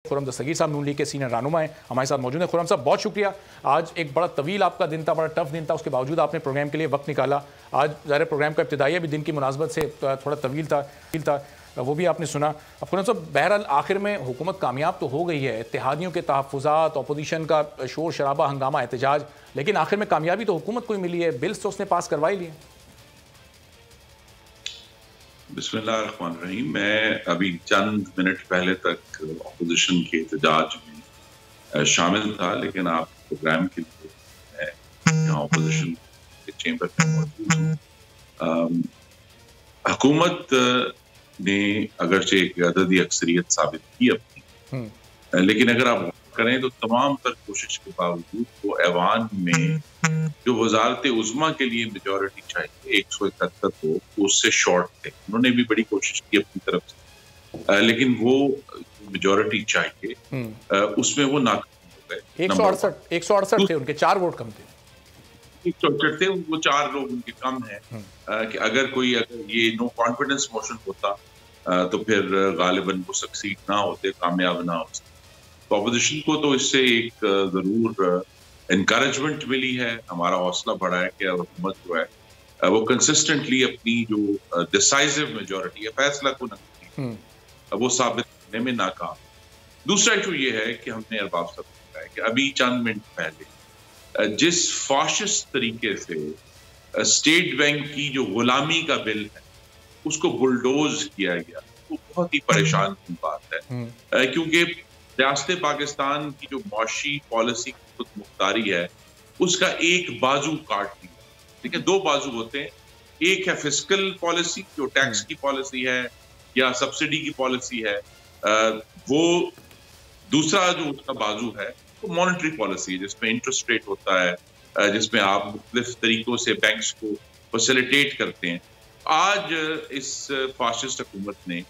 खुर्रम दस्तगीर साहब नून लीग के सीनियर रहनुमा हैं, हमारे साथ मौजूद हैं। खुर्रम साहब बहुत शुक्रिया। आज एक बड़ा तवील आपका दिन था, बड़ा टफ दिन था, उसके बावजूद आपने प्रोग्राम के लिए वक्त निकाला। आज ज़ाहिर प्रोग्राम का इब्तिदाइया भी दिन की मुनासबत से थोड़ा तवील था, वो भी आपने सुना। अब खुर्रम साहब, बहरहाल आखिर में हुकूमत कामयाब तो हो गई है, इत्तेहादियों के तहफ़्फ़ुज़ात, अपोजिशन का शोर शराबा, हंगामा, एहतजाज, लेकिन आखिर में कामयाबी तो हुकूमत को ही मिली है, बिल्स तो उसने पास करवा ही लिए। बिस्मिल्लाहिर्रहमानिर्रहीम। मैं अभी चंद मिनट पहले तक अपोजिशन के एहतजाज में शामिल था, लेकिन आप प्रोग्राम के लिए मैं यहाँ अपोजिशन के चैम्बर में मौजूद हूँ। हुकूमत ने अगरचे एक अददी अक्सरियत साबित की अपनी, लेकिन अगर आप करें तो तमाम तर कोशिश के बावजूद वो ऐवान में जो वजारत उज़्मा के लिए मेजॉरिटी चाहिए 171 को, उससे शॉर्ट थे। उन्होंने भी बड़ी कोशिश की अपनी तरफ से, लेकिन वो मेजॉरिटी चाहिए उसमें वो नाकाम हो गए। 168 थे, उनके 4 वोट कम थे। 168 थे, वो 4 लोग उनके कम हैं कि अगर ये नो कॉन्फिडेंस मोशन होता तो फिर गालिबन वो सक्सीड ना होते, कामयाब ना होते। तो अपोजिशन को तो इससे एक जरूर एनकरेजमेंट मिली है, हमारा हौसला बढ़ा है कि हुकूमत जो है वो कंसिस्टेंटली अपनी जो डिसाइसिव मेजॉरिटी है, फैसला को न वो साबित करने में नाकाम। दूसरा इशू ये है कि हमने अरबाब साहब को कहा है कि अभी चंद मिनट पहले जिस फाशिस्ट तरीके से स्टेट बैंक की जो गुलामी का बिल है उसको बुलडोज किया गया, वो बहुत ही परेशान की बात है, क्योंकि रियासत पाकिस्तान की जो मुआशी पॉलिसी खुद मुख्तारी है उसका एक बाजू काट दिया। ठीक है, 2 बाजू होते हैं, एक है फिस्कल पॉलिसी जो टैक्स की पॉलिसी है या सब्सिडी की पॉलिसी है, वो दूसरा जो उसका बाजू है वो मॉनेटरी पॉलिसी है जिसमें इंटरेस्ट रेट होता है, जिसमें आप मुख्तलिफ तरीकों से बैंक्स को फैसिलिटेट करते हैं। आज इस फाशिस्ट हुकूमत ने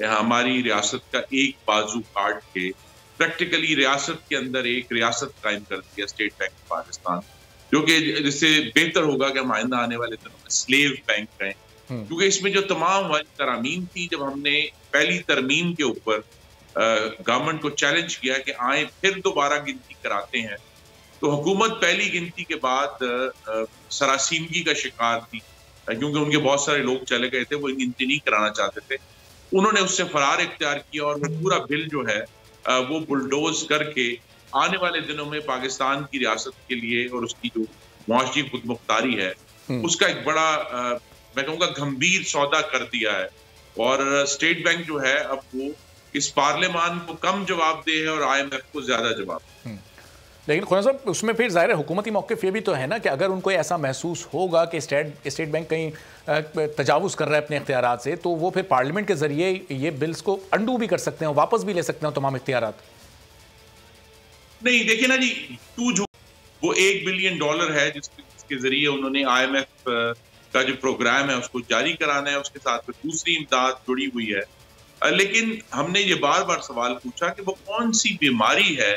हमारी रियासत का एक बाजू काट के प्रैक्टिकली रियासत के अंदर एक रियासत कायम कर दिया, स्टेट बैंक पाकिस्तान, जो कि जिससे बेहतर होगा कि हम आइंदा आने वाले दिनों में स्लेव बैंक कहें, क्योंकि इसमें जो तमाम वाली तरामीम थी, जब हमने पहली तरमीम के ऊपर गवर्नमेंट को चैलेंज किया कि आए फिर दोबारा गिनती कराते हैं, तो हुकूमत पहली गिनती के बाद सरासीमगी का शिकार थी, क्योंकि उनके बहुत सारे लोग चले गए थे, वो गिनती नहीं कराना चाहते थे। उन्होंने उससे फरार इख्तियार किया और वो पूरा बिल जो है वो बुलडोज करके आने वाले दिनों में पाकिस्तान की रियासत के लिए और उसकी जो मुआशी खुदमुख्तारी है उसका एक बड़ा मैं कहूँगा गंभीर सौदा कर दिया है। और स्टेट बैंक जो है अब वो इस पार्लियामान को कम जवाबदेह है और IMF को ज्यादा जवाब। लेकिन खुर्रम साहब, उसमें फिर ज़ाहिर है हुकूमती मौक़िफ़ ये भी तो है ना कि अगर उनको ऐसा महसूस होगा कि स्टेट बैंक कहीं तजावुज़ कर रहा है अपने इख्तियारात से, तो वो फिर पार्लियामेंट के ज़रिए ये बिल्स को अंडू भी कर सकते हैं, वापस भी ले सकते हैं तमाम इख्तियारात। नहीं, देखिए ना जी, वो $1 बिलियन है जिसके ज़रिए उन्होंने IMF का जो प्रोग्राम है उसको जारी कराना है, उसके साथ दूसरी इमदाद जुड़ी हुई है। लेकिन हमने ये बार बार सवाल पूछा कि वो कौन सी बीमारी है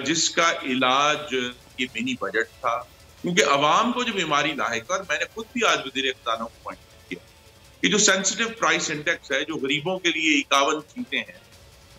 जिसका इलाज ये मिनी बजट था, क्योंकि अवाम को जो बीमारी लायक, और मैंने खुद भी आज वज़ीर ख़ज़ाना को पॉइंट किया कि जो सेंसिटिव प्राइस इंडेक्स है, जो गरीबों के लिए 51 चीजें हैं,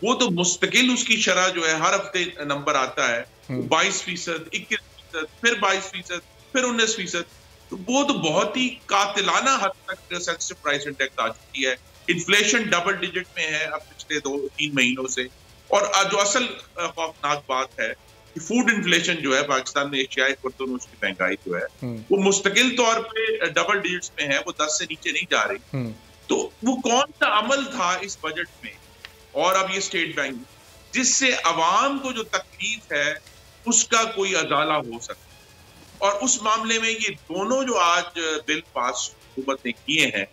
वो तो मुस्तकिल उसकी शरह जो है हर हफ्ते नंबर आता है, 22%, 21%, फिर 22%, फिर 19%, तो वो तो बहुत ही कातिलाना हद तक सेंसिटिव प्राइस इंडेक्स आ चुकी है। इन्फ्लेशन डबल डिजिट में है अब पिछले 2-3 महीनों से। और जो असल खौफनाक बात है कि फूड इन्फ्लेशन जो है पाकिस्तान में, एशियाई बर्तनों की महंगाई जो है वो मुस्तकिल तौर पे डबल डिजिट्स में है, वो 10 से नीचे नहीं जा रही। तो वो कौन सा अमल था इस बजट में और अब ये स्टेट बैंक, जिससे अवाम को जो तकलीफ है उसका कोई अजाला हो सकता। और उस मामले में ये दोनों जो आज बिल पास हुकूमत ने किए हैं,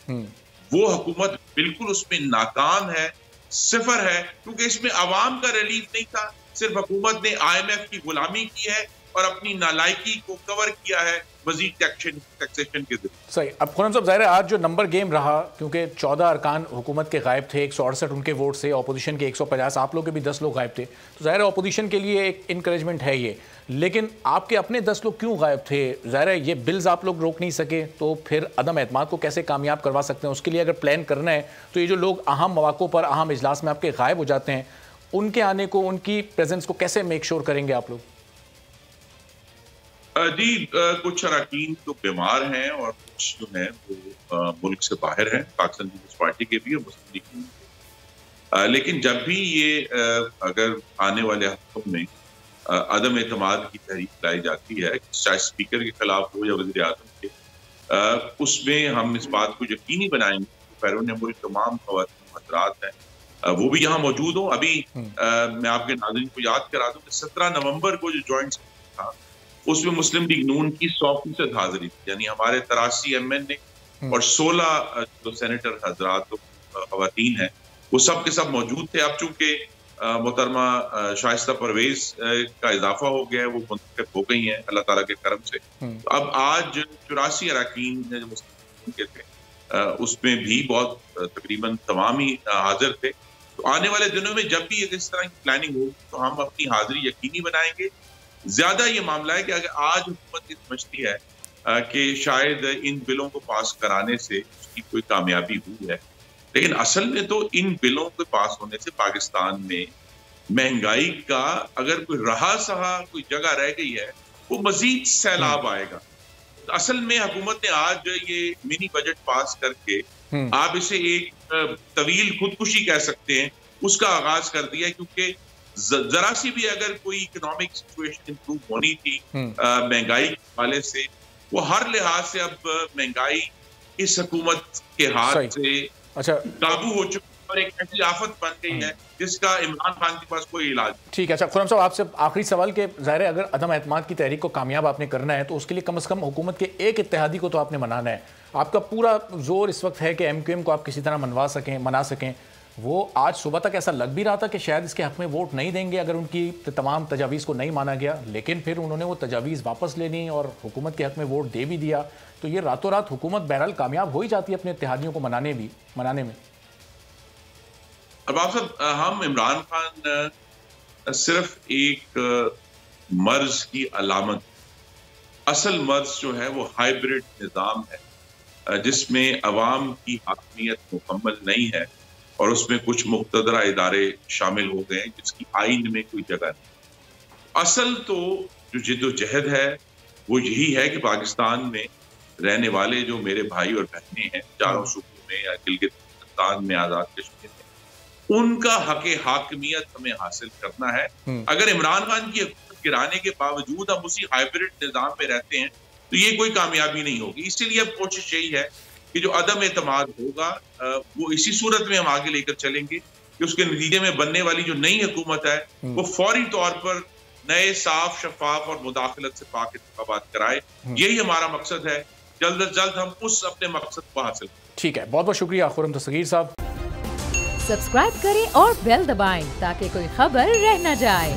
वो हुकूमत बिल्कुल उसमें नाकाम है, सिफर है, क्योंकि इसमें अवाम का रिलीफ नहीं था, सिर्फ हुकूमत ने IMF की गुलामी की है और अपनी नालायकी को कवर किया है मजीद टैक्सेशन के जरिए। सही। अब खुर्रम साहब, ज़ाहिर है आज जो नंबर गेम रहा, क्योंकि 14 अरकान हुकूमत के गायब थे, 168 उनके वोट से, अपोजिशन के 150, आप लोग के भी 10 लोग गायब थे, तो ज़ाहिर है अपोजिशन के लिए एक इनकरेजमेंट है ये। लेकिन आपके अपने 10 लोग क्यों गायब थे? ज़ाहिर है ये बिल्स आप लोग रोक नहीं सके, तो फिर अदम एतमाद को कैसे कामयाब करवा सकते हैं? उसके लिए अगर प्लान करना है तो ये जो लोग अहम मौक़ों पर, अहम इजलास में आपके गायब हो जाते हैं, ان کے آنے کو, ان کی پریزنس کو کیسے میک شور کریں گے آپ لوگ؟ جی کچھ اراکین تو بیمار ہیں اور کچھ جو ہیں وہ ملک سے باہر ہیں, پاکستان پیپلز پارٹی کے بھی اور مسلم لیگ نون کے. لیکن جب بھی یہ اگر آنے والے ہفتوں میں عدم اعتماد کی تحریک لائی جاتی ہے, چاہے اسپیکر کے خلاف ہو یا وزیر اعظم کے, اس میں ہم اس بات کو یقینی بنائیں گے کہ بیرون ملک تمام خواتین حضرات ہیں وہ بھی یہاں موجود ہوں. ابھی میں آپ کے ناظرین کو یاد کرا دوں کہ 17 نومبر کو جو جوائنٹ سیشن تھا اس میں مسلم لیگ نون کی 100% حاضری تھی, یعنی ہمارے 83 MN اور 16 جو سینیٹر حضرات خواتین ہیں وہ سب کے سب موجود تھے. اب چونکہ محترمہ شائستہ پرویز کا اضافہ ہو گیا ہے, وہ منتخب ہو گئی ہیں اللہ تعالیٰ کے کرم سے. اب آج 84 اراکین جو مسلم کے تھے اس میں بھی بہت تقریباً تمام ہی حاضر تھے. تو آنے والے دنوں میں جب بھی اس طرح کی پلاننگ ہوگی تو ہم اپنی حاضری یقینی بنائیں گے. زیادہ یہ معاملہ ہے کہ اگر آج حکومت یہ سمجھتی ہے کہ شاید ان بلوں کو پاس کرانے سے اس کی کوئی کامیابی ہوئی ہے, لیکن اصل میں تو ان بلوں کے پاس ہونے سے پاکستان میں مہنگائی کا اگر کوئی رہا سہا کوئی جگہ رہ گئی ہے وہ مزید سیلاب آئے گا. اصل میں حکومت نے آج یہ منی بجٹ پاس کر کے آپ اسے ایک طویل خودکشی کہہ سکتے ہیں اس کا آغاز کر دیا, کیونکہ ذرا سی بھی اگر کوئی اکنامک سچویشن امپروو ہونی تھی مہنگائی کے حوالے سے, وہ ہر لحاظ سے اب مہنگائی اس حکومت کے ہاتھ سے قابو ہو چکی اور ایک ایسی آفت بن گئی ہے جس کا عمران خان کے پاس کوئی علاج. ٹھیک ہے. اچھا خرم صاحب, آپ سے آخری سوال کہ ظاہر ہے اگر عدم اعتماد کی تحریک کو کامیاب آپ نے کرنا ہے تو اس کے لیے کم از کم حکومت کے ایک اتحادی کو تو آپ نے منانا ہے. آپ کا پورا زور اس وقت ہے کہ MQM کو آپ کسی طرح منا سکیں. وہ آج صبح تک ایسا لگ بھی رہا تھا کہ شاید اس کے حق میں ووٹ نہیں دیں گے اگر ان کی تمام تجاویز کو نہیں مانا گیا, لیکن پھر انہوں نے وہ تجاویز واپس لے لی اور حکومت کے حق میں ووٹ دے بھی دیا. تو یہ راتوں رات حکومت بہرحال کامیاب ہو ہی جاتی ہے اپنے اتحادیوں کو منانے میں. اب آپ صاحب, ہم عمران خان صرف ایک مرض کی علامت, اصل مرض جو ہے وہ ہائیبرڈ نظام ہے جس میں عوام کی حاکمیت مکمل نہیں ہے اور اس میں کچھ مقتدرہ ادارے شامل ہو گئے ہیں جس کی آئین میں کوئی جگہ نہیں. اصل تو جو جد و جہد ہے وہ یہی ہے کہ پاکستان میں رہنے والے جو میرے بھائی اور بہنیں ہیں چاروں صوبوں میں یا گلگت بلتستان میں, آزاد کشمیر میں, ان کا حق حاکمیت ہمیں حاصل کرنا ہے. اگر عمران خان کی حکومت گرانے کے باوجود ہم اسی ہائیبرڈ نظام میں رہتے ہیں تو یہ کوئی کامیابی نہیں ہوگی. اسی لیے اب کوشش یہی ہے کہ جو عدم اعتماد ہوگا وہ اسی صورت میں ہم آگے لے کر چلیں گے کہ اس کے نتیجے میں بننے والی جو نئی حکومت ہے وہ فوری طور پر نئے صاف شفاف اور مداخلت سے پاک انتخابات کرائے. یہی ہمارا مقصد ہے. جلد از جلد ہم اس اپنے مقصد کو حاصل کریں. ٹھیک ہے, بہت بہت شکریہ خرم دستگیر صاحب. سبسکرائب کریں اور بیل دبائیں تاکہ کوئی خبر رہ نہ جائے.